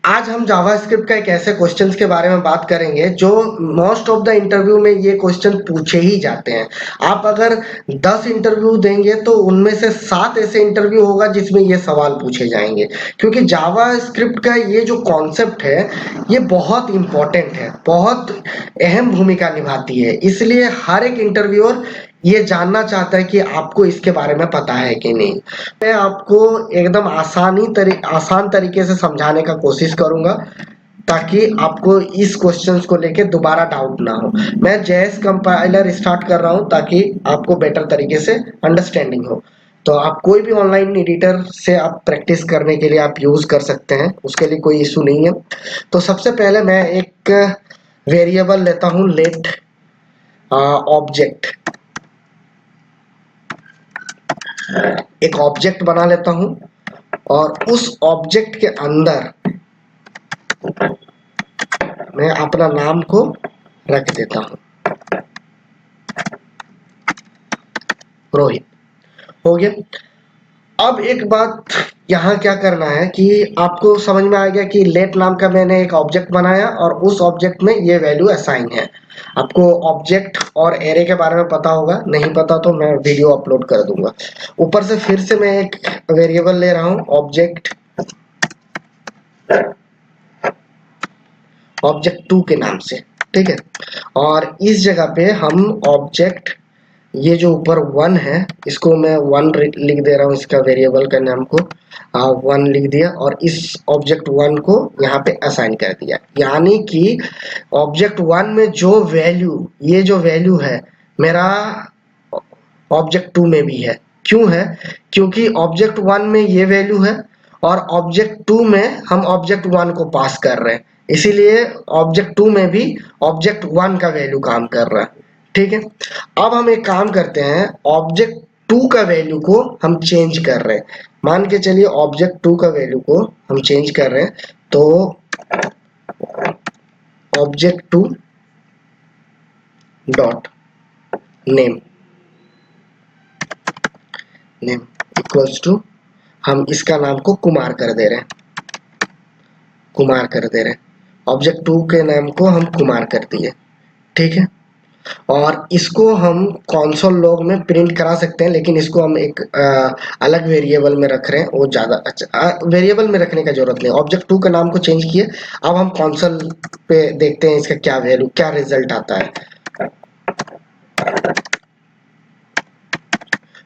आज हम जावास्क्रिप्ट का एक ऐसे क्वेश्चंस के बारे में बात करेंगे जो मोस्ट ऑफ द इंटरव्यू में ये क्वेश्चन पूछे ही जाते हैं। आप अगर 10 इंटरव्यू देंगे तो उनमें से 7 ऐसे इंटरव्यू होगा जिसमें ये सवाल पूछे जाएंगे, क्योंकि जावास्क्रिप्ट का ये जो कॉन्सेप्ट है ये बहुत इंपॉर्टेंट है, बहुत अहम भूमिका निभाती है। इसलिए हर एक इंटरव्यूअर ये जानना चाहता है कि आपको इसके बारे में पता है कि नहीं। मैं आपको एकदम आसान तरीके से समझाने का कोशिश करूंगा ताकि आपको इस क्वेश्चंस को लेके दोबारा डाउट ना हो। मैं जेएस कंपाइलर स्टार्ट कर रहा हूं ताकि आपको बेटर तरीके से अंडरस्टैंडिंग हो। तो आप कोई भी ऑनलाइन एडिटर से आप प्रैक्टिस करने के लिए आप यूज कर सकते हैं, उसके लिए कोई इशू नहीं है। तो सबसे पहले मैं एक वेरिएबल लेता हूं, लेट ऑब्जेक्ट। एक ऑब्जेक्ट बना लेता हूं और उस ऑब्जेक्ट के अंदर मैं अपना नाम को रख देता हूं, रोहित। हो गया। अब एक बात यहाँ क्या करना है कि आपको समझ में आ गया कि लेट नाम का मैंने एक ऑब्जेक्ट बनाया और उस ऑब्जेक्ट में ये वैल्यू असाइन है। आपको ऑब्जेक्ट और एरे के बारे में पता होगा, नहीं पता तो मैं वीडियो अपलोड कर दूंगा। ऊपर से फिर से मैं एक वेरिएबल ले रहा हूं, ऑब्जेक्ट ऑब्जेक्ट 2 के नाम से, ठीक है। और इस जगह पे हम ऑब्जेक्ट, ये जो ऊपर 1 है इसको मैं 1 लिख दे रहा हूँ, इसका वेरिएबल का नाम को 1 लिख दिया और इस ऑब्जेक्ट 1 को यहाँ पे असाइन कर दिया। यानी कि ऑब्जेक्ट 1 में जो वैल्यू, ये जो वैल्यू है मेरा ऑब्जेक्ट 2 में भी है। क्यों है? क्योंकि ऑब्जेक्ट 1 में ये वैल्यू है और ऑब्जेक्ट 2 में हम ऑब्जेक्ट 1 को पास कर रहे हैं, इसीलिए ऑब्जेक्ट 2 में भी ऑब्जेक्ट 1 का वैल्यू काम कर रहा है, ठीक है। अब हम एक काम करते हैं, ऑब्जेक्ट 2 का वैल्यू को हम चेंज कर रहे हैं। मान के चलिए ऑब्जेक्ट 2 का वैल्यू को हम चेंज कर रहे हैं, तो object 2 dot name name equals to, हम इसका नाम को कुमार कर दे रहे हैं, कुमार कर दे रहे हैं। ऑब्जेक्ट 2 के नाम को हम कुमार कर दिए, ठीक है। और इसको हम कंसोल लॉग में प्रिंट करा सकते हैं, लेकिन इसको हम एक अलग वेरिएबल में रख रहे हैं, वो ज़्यादा अच्छा। वेरिएबल में रखने का जरूरत नहीं, ऑब्जेक्ट 2 का नाम को चेंज किए। अब हम कंसोल पे देखते हैं इसका क्या वैल्यू, क्या रिजल्ट आता है।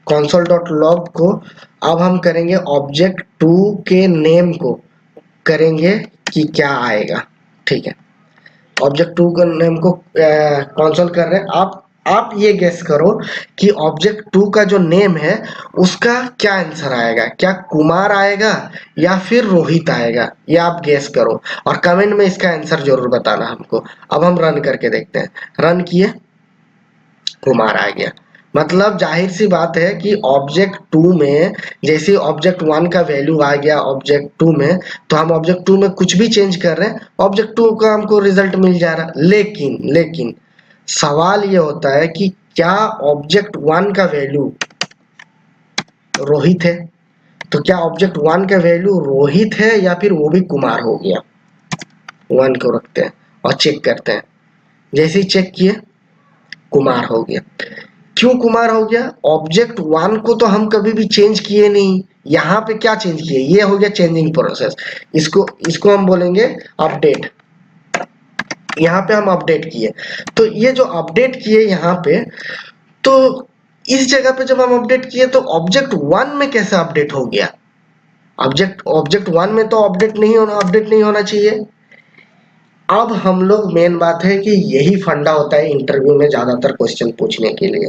console.log को अब हम करेंगे ऑब्जेक्ट 2 के नेम को करेंगे कि क्या आएगा, ठीक है। ऑब्जेक्ट 2 के नेम को कंसोल कर रहे हैं। आप ये गेस करो कि ऑब्जेक्ट 2 का जो नेम है उसका क्या आंसर आएगा, क्या कुमार आएगा या फिर रोहित आएगा, ये आप गेस करो और कमेंट में इसका आंसर जरूर बताना हमको। अब हम रन करके देखते हैं। रन किए, कुमार आ गया। मतलब जाहिर सी बात है कि ऑब्जेक्ट 2 में जैसे ऑब्जेक्ट 1 का वैल्यू आ गया ऑब्जेक्ट 2 में, तो हम ऑब्जेक्ट 2 में कुछ भी चेंज कर रहे हैं, ऑब्जेक्ट 2 का हमको रिजल्ट मिल जा रहा। लेकिन सवाल ये होता है कि क्या ऑब्जेक्ट 1 का वैल्यू रोहित है? तो क्या ऑब्जेक्ट 1 का वैल्यू रोहित है या फिर वो भी कुमार हो गया? 1 को रखते हैं और चेक करते हैं। जैसे ही चेक किए, कुमार हो गया। क्यों कुमार हो गया? ऑब्जेक्ट 1 को तो हम कभी भी चेंज किए नहीं, यहाँ पे क्या चेंज किए, ये हो गया चेंजिंग प्रोसेस। इसको हम बोलेंगे अपडेट। यहाँ पे हम अपडेट किए, तो ये जो अपडेट किए यहाँ पे, तो इस जगह पे जब हम अपडेट किए तो ऑब्जेक्ट 1 में कैसे अपडेट हो गया? ऑब्जेक्ट 1 में तो अपडेट नहीं होना चाहिए। अब हम लोग, मेन बात है कि यही फंडा होता है इंटरव्यू में ज्यादातर क्वेश्चन पूछने के लिए।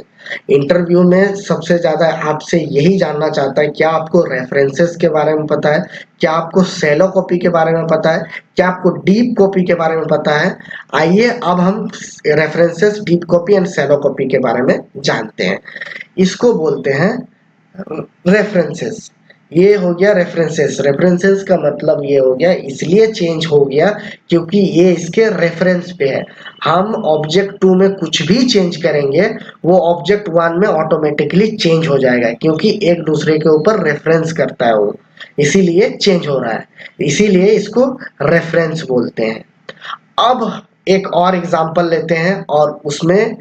इंटरव्यू में सबसे ज्यादा आपसे यही जानना चाहता है, क्या आपको रेफरेंसेस के बारे में पता है, क्या आपको शैलो कॉपी के बारे में पता है, क्या आपको डीप कॉपी के बारे में पता है। आइए अब हम references, deep copy and shallow copy के बारे में जानते हैं। इसको बोलते हैं रेफरेंसेस। ये हो गया रेफरेंसेस। रेफरेंसेस का मतलब ये हो गया, इसलिए चेंज हो गया क्योंकि ये इसके रेफरेंस पे है। हम ऑब्जेक्ट 2 में कुछ भी चेंज करेंगे वो ऑब्जेक्ट 1 में ऑटोमेटिकली चेंज हो जाएगा, क्योंकि एक दूसरे के ऊपर रेफरेंस करता है वो, इसीलिए चेंज हो रहा है, इसीलिए इसको रेफरेंस बोलते हैं। अब एक और एग्जांपल लेते हैं, और उसमें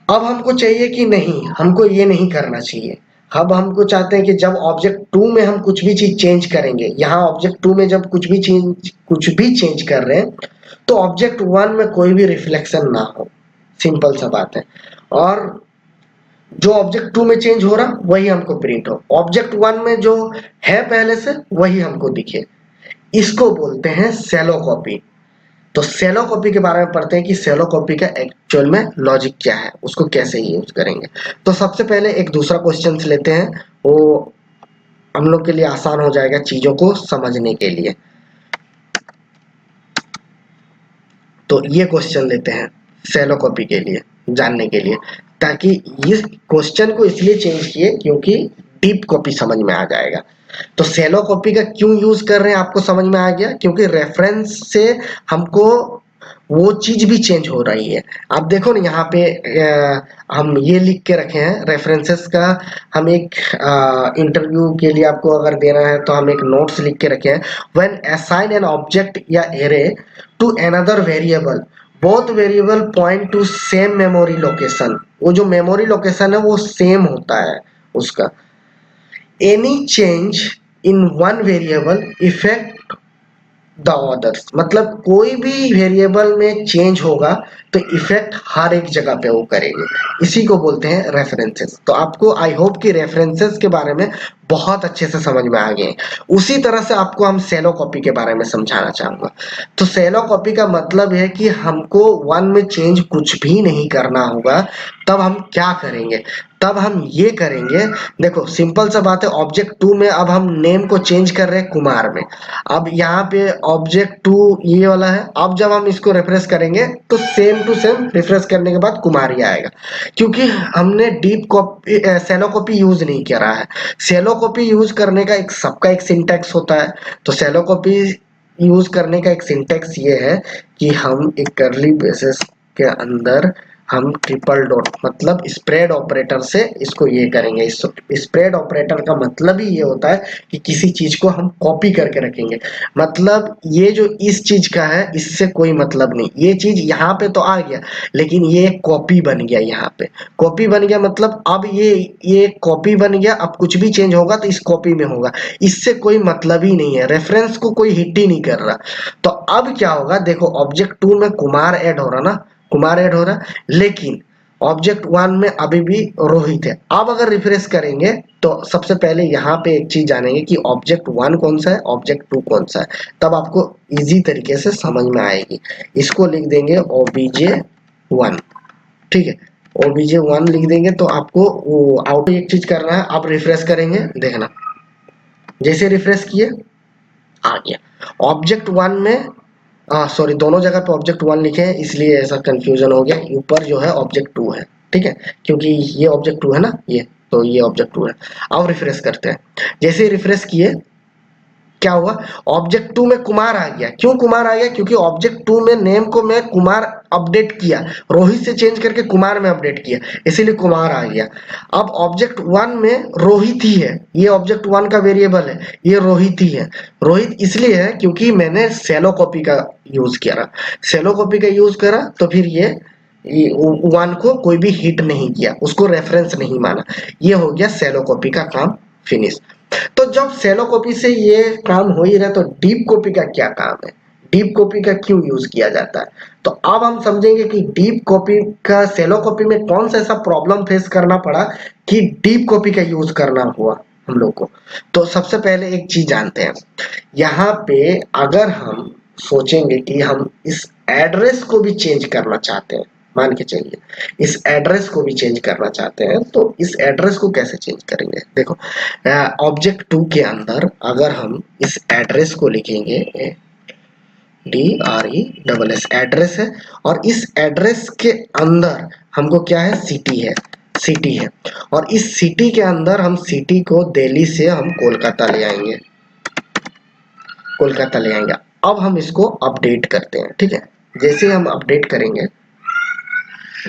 अब हमको चाहिए कि नहीं, हमको ये नहीं करना चाहिए। अब हमको चाहते हैं कि जब ऑब्जेक्ट 2 में हम कुछ भी चीज चेंज करेंगे, यहाँ ऑब्जेक्ट 2 में जब कुछ भी चेंज कर रहे हैं, तो ऑब्जेक्ट 1 में कोई भी रिफ्लेक्शन ना हो। सिंपल सा बात है। और जो ऑब्जेक्ट 2 में चेंज हो रहा वही हमको प्रिंट हो, ऑब्जेक्ट 1 में जो है पहले से वही हमको दिखे। इसको बोलते हैं सेलो कॉपी। तो सेलो कॉपी के बारे में पढ़ते हैं कि सेलो कॉपी का एक्चुअल में लॉजिक क्या है, उसको कैसे यूज करेंगे। तो सबसे पहले एक दूसरा क्वेश्चन लेते हैं, वो हम लोग के लिए आसान हो जाएगा चीजों को समझने के लिए। तो ये क्वेश्चन लेते हैं सेलो कॉपी के लिए जानने के लिए, ताकि इस क्वेश्चन को इसलिए चेंज किए क्योंकि डीप कॉपी समझ में आ जाएगा। तो सेलो कॉपी का क्यों यूज कर रहे हैं आपको समझ में आ गया, क्योंकि रेफरेंस से हमको वो चीज भी चेंज हो रही है। आप देखो ना यहाँ पे हम ये लिख के रखे हैं रेफरेंसेस का। हम एक इंटरव्यू के लिए आपको अगर देना है तो हम एक नोट्स लिख के रखे हैं, व्हेन असाइन एन ऑब्जेक्ट या array to another variable, both variable point to same memory location. वो जो मेमोरी लोकेशन है वो सेम होता है उसका। Any change in one variable effect the others, मतलब कोई भी वेरिएबल में चेंज होगा तो इफेक्ट हर एक जगह पे वो करेंगे, इसी को बोलते हैं रेफरेंसेस। तो आपको आई होप कि रेफरेंसेस के बारे में बहुत अच्छे से समझ में आ गए। उसी तरह से आपको हम सेलो कॉपी के बारे में समझाना चाहूंगा। तो सेलो कॉपी का मतलब है कि हमको वन में चेंज कुछ भी नहीं करना होगा। तब हम क्या करेंगे, तब हम ये करेंगे, देखो सिंपल सा बात है, ऑब्जेक्ट 2 में अब हम नेम को चेंज कर रहे हैं कुमार में। अब यहाँ पे ऑब्जेक्ट 2 ये वाला है, अब जब हम इसको रिफ्रेश करेंगे तो सेम टू सेम रिफ्रेश करने के बाद कुमार ही आएगा, क्योंकि हमने डीप कॉपी सेलो कॉपी यूज नहीं किया है। सेलो कॉपी यूज करने का एक सबका एक सिंटैक्स होता है। तो सेलो कॉपी यूज करने का एक सिंटैक्स ये है कि हम एक करली ब्रेसेस के अंदर हम ट्रिपल डॉट मतलब स्प्रेड ऑपरेटर से इसको ये करेंगे। स्प्रेड ऑपरेटर का मतलब ही ये होता है कि किसी चीज को हम कॉपी करके रखेंगे। मतलब ये जो इस चीज का है इससे कोई मतलब नहीं, ये चीज यहाँ पे तो आ गया लेकिन ये कॉपी बन गया। यहाँ पे कॉपी बन गया मतलब अब ये कॉपी बन गया, अब कुछ भी चेंज होगा तो इस कॉपी में होगा, इससे कोई मतलब ही नहीं है, रेफरेंस को कोई हिट ही नहीं कर रहा। तो अब क्या होगा, देखो ऑब्जेक्ट 2 में कुमार ऐड हो रहा ना, कुमार ऐड हो रहा, लेकिन ऑब्जेक्ट 1 में अभी भी रोहित है। अब अगर रिफ्रेश करेंगे तो सबसे पहले यहाँ पे एक चीज जानेंगे कि ऑब्जेक्ट 1 कौन सा है, ऑब्जेक्ट 2 कौन सा है, तब आपको इजी तरीके से समझ में आएगी। इसको लिख देंगे obj1, ठीक है, obj1 लिख देंगे तो आपको वो आउट एक चीज करना है। अब रिफ्रेश करेंगे, देखना जैसे रिफ्रेश किए आ गया ऑब्जेक्ट 1 में, सॉरी दोनों जगह पे ऑब्जेक्ट 1 लिखे हैं इसलिए ऐसा कंफ्यूजन हो गया, ऊपर जो है ऑब्जेक्ट 2 है, ठीक है, क्योंकि ये ऑब्जेक्ट 2 है ना, ये तो ये ऑब्जेक्ट 2 है। अब रिफ्रेश करते हैं, जैसे रिफ्रेश किए क्या हुआ, ऑब्जेक्ट 2 में कुमार आ गया। क्यों कुमार आ गया, क्योंकि ऑब्जेक्ट 2 में नेम को मैं कुमार अपडेट किया, रोहित से चेंज करके कुमार में अपडेट किया, इसीलिए कुमार आ गया। अब ऑब्जेक्ट 1 में रोहित ही है, ये ऑब्जेक्ट 1 का वेरिएबल है, ये रोहित ही है। रोहित इसलिए है क्योंकि मैंने सेलो कॉपी का यूज किया, सेलो कॉपी का यूज करा तो फिर ये 1 को कोई भी हिट नहीं किया, उसको रेफरेंस नहीं माना। ये हो गया सेलो कॉपी का काम फिनिश। तो जब सेलो कॉपी से ये काम हो ही रहा तो डीप कॉपी का क्या काम है, डीप कॉपी का क्यों यूज किया जाता है। तो अब हम समझेंगे कि डीप कॉपी का सेलो कॉपी में कौन सा ऐसा प्रॉब्लम फेस करना पड़ा कि डीप कॉपी का यूज करना हुआ हम लोग को। तो सबसे पहले एक चीज जानते हैं, यहाँ पे अगर हम सोचेंगे कि हम इस एड्रेस को भी चेंज करना चाहते हैं, मान के चलिए इस एड्रेस को भी चेंज करना चाहते हैं, तो इस एड्रेस को कैसे चेंज करेंगे। देखो ऑब्जेक्ट 2 के अंदर अगर हम इस एड्रेस को लिखेंगे, DRESS एड्रेस है, और इस एड्रेस के अंदर हमको क्या है, सिटी है, सिटी है, और इस सिटी के अंदर हम सिटी को दिल्ली से हम कोलकाता ले आएंगे, कोलकाता ले आएंगे। अब हम इसको अपडेट करते हैं, ठीक है। जैसे हम अपडेट करेंगे,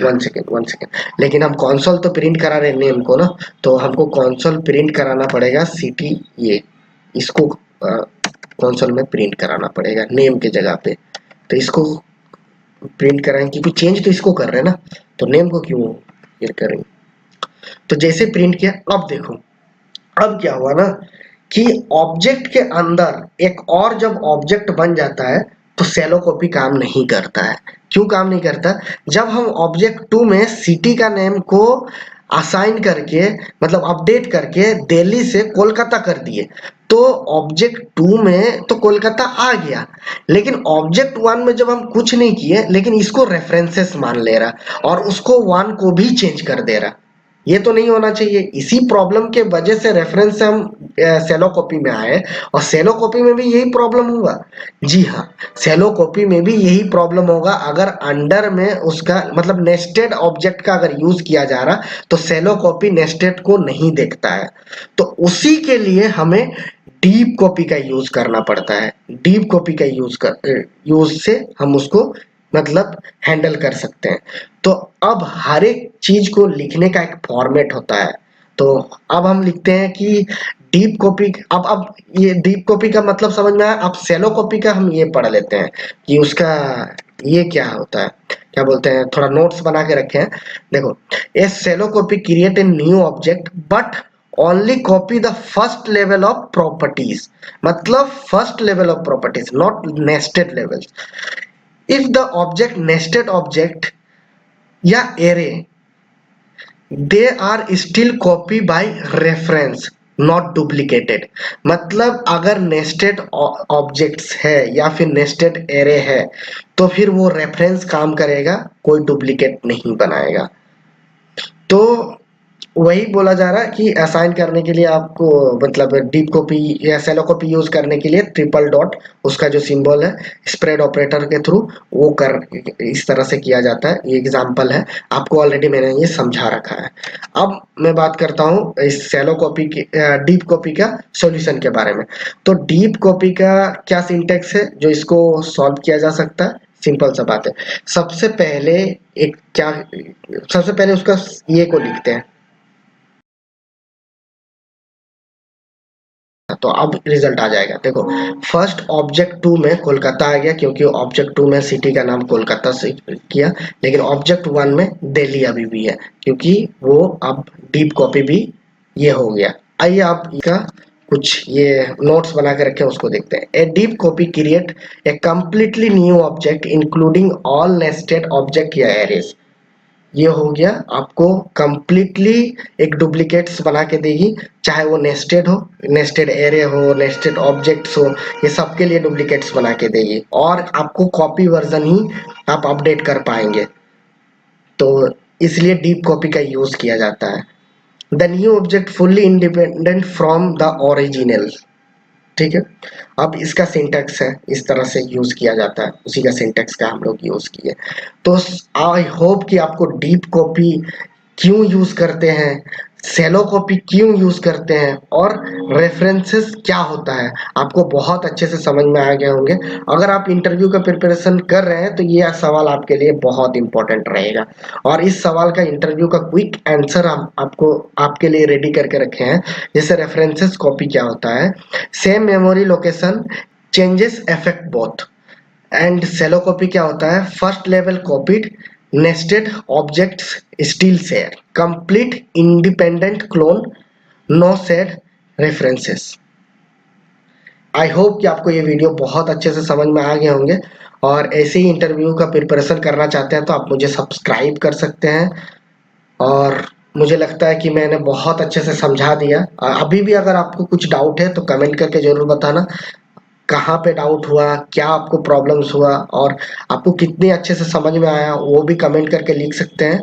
वन सेकेंड, लेकिन हम कॉन्सोल तो प्रिंट करा रहे नेम को ना, तो हमको कॉन्सोल प्रिंट कराना पड़ेगा सिटी, ये इसको कॉन्सोल में प्रिंट कराना पड़ेगा नेम के जगह पे। तो इसको प्रिंट कराएं, क्योंकि चेंज तो इसको कर रहे हैं ना, तो नेम को क्यों ये करेंगे। तो जैसे प्रिंट किया, अब देखो अब क्या हुआ ना कि ऑब्जेक्ट के अंदर एक और जब ऑब्जेक्ट बन जाता है तो सेलो कॉपी काम नहीं करता है। क्यों काम नहीं करता? जब हम ऑब्जेक्ट 2 में सिटी का नेम को असाइन करके, मतलब अपडेट करके दिल्ली से कोलकाता कर दिए, तो ऑब्जेक्ट 2 में तो कोलकाता आ गया, लेकिन ऑब्जेक्ट 1 में जब हम कुछ नहीं किए, लेकिन इसको रेफरेंसेस मान ले रहा और उसको 1 को भी चेंज कर दे रहा। ये तो नहीं होना चाहिए। इसी प्रॉब्लम के वजह से रेफरेंस से हम सेलो कॉपी में आए, और सेलो कॉपी में भी यही प्रॉब्लम होगा। जी हाँ, सेलो कॉपी में भी यही प्रॉब्लम होगा। अगर अंडर में उसका मतलब नेस्टेड ऑब्जेक्ट का अगर यूज किया जा रहा, तो सेलो कॉपी नेस्टेड को नहीं देखता है। तो उसी के लिए हमें डीप कॉपी का यूज करना पड़ता है। डीप कॉपी का यूज से हम उसको मतलब हैंडल कर सकते हैं। तो अब हर एक चीज को लिखने का एक फॉर्मेट होता है। तो अब हम लिखते हैं कि डीप कॉपी। अब ये डीप कॉपी का मतलब समझ में आया। अब सेलो कॉपी का हम ये पढ़ लेते हैं कि उसका ये क्या होता है, क्या बोलते हैं, थोड़ा नोट्स बना के रखे हैं। देखो, a shallow copy create a new object but only copy the first level of properties, मतलब first level of properties, not nested levels. If the object nested object या array, they are still copy by reference not duplicated। मतलब अगर nested objects है या फिर nested array है, तो फिर वो रेफरेंस काम करेगा, कोई डुप्लीकेट नहीं बनाएगा। तो वही बोला जा रहा है कि असाइन करने के लिए आपको मतलब डीप कॉपी या सेलो कॉपी यूज करने के लिए ट्रिपल डॉट, उसका जो सिंबल है स्प्रेड ऑपरेटर के थ्रू वो कर इस तरह से किया जाता है। ये एग्जांपल है, आपको ऑलरेडी मैंने ये समझा रखा है। अब मैं बात करता हूँ इस सेलो कॉपी की डीप कॉपी का सॉल्यूशन के बारे में। तो डीप कॉपी का क्या सिंटेक्स है जो इसको सॉल्व किया जा सकता है? सिंपल सा बात है। सबसे पहले एक क्या, सबसे पहले उसका ये को लिखते हैं। तो अब रिजल्ट आ जाएगा। देखो, फर्स्ट ऑब्जेक्ट 2 में कोलकाता आ गया, क्योंकि ऑब्जेक्ट 2 में सिटी का नाम कोलकाता से किया, लेकिन ऑब्जेक्ट 1 में दिल्ली अभी भी है, क्योंकि वो अब डीप कॉपी भी ये हो गया। आइए आप इसका कुछ ये नोट्स बना के रखे, उसको देखते हैं। A deep copy create A completely new object including all nested object या एरेज। ये हो गया, आपको कंप्लीटली एक डुप्लीकेट्स बना के देगी, चाहे वो नेस्टेड हो, नेस्टेड एरे हो, नेस्टेड ऑब्जेक्ट्स हो, ये सबके लिए डुप्लीकेट्स बना के देगी, और आपको कॉपी वर्जन ही आप अपडेट कर पाएंगे। तो इसलिए डीप कॉपी का यूज किया जाता है। The new object fully independent from the original. ठीक है, अब इसका सिंटेक्स है, इस तरह से यूज किया जाता है, उसी का सिंटेक्स का हम लोग यूज किए। तो आई होप कि आपको डीप कॉपी क्यों यूज करते हैं, सेलो कॉपी क्यों यूज करते हैं, और रेफरेंसेस क्या होता है, आपको बहुत अच्छे से समझ में आ गए होंगे। अगर आप इंटरव्यू का प्रिपरेशन कर रहे हैं तो ये सवाल आपके लिए बहुत इंपॉर्टेंट रहेगा, और इस सवाल का इंटरव्यू का क्विक आंसर हम आपको आपके लिए रेडी करके रखे हैं। जैसे रेफरेंसेस कॉपी क्या होता है, same memory location changes affect both. And shallow copy क्या होता है, first level copied nested objects still share complete independent clone no shared references. I hope कि आपको ये वीडियो बहुत अच्छे से समझ में आ गए होंगे, और ऐसे ही इंटरव्यू का प्रिपरेशन करना चाहते हैं तो आप मुझे सब्सक्राइब कर सकते हैं। और मुझे लगता है कि मैंने बहुत अच्छे से समझा दिया। अभी भी अगर आपको कुछ डाउट है तो कमेंट करके जरूर बताना, कहाँ पे डाउट हुआ, क्या आपको प्रॉब्लम्स हुआ, और आपको कितने अच्छे से समझ में आया वो भी कमेंट करके लिख सकते हैं।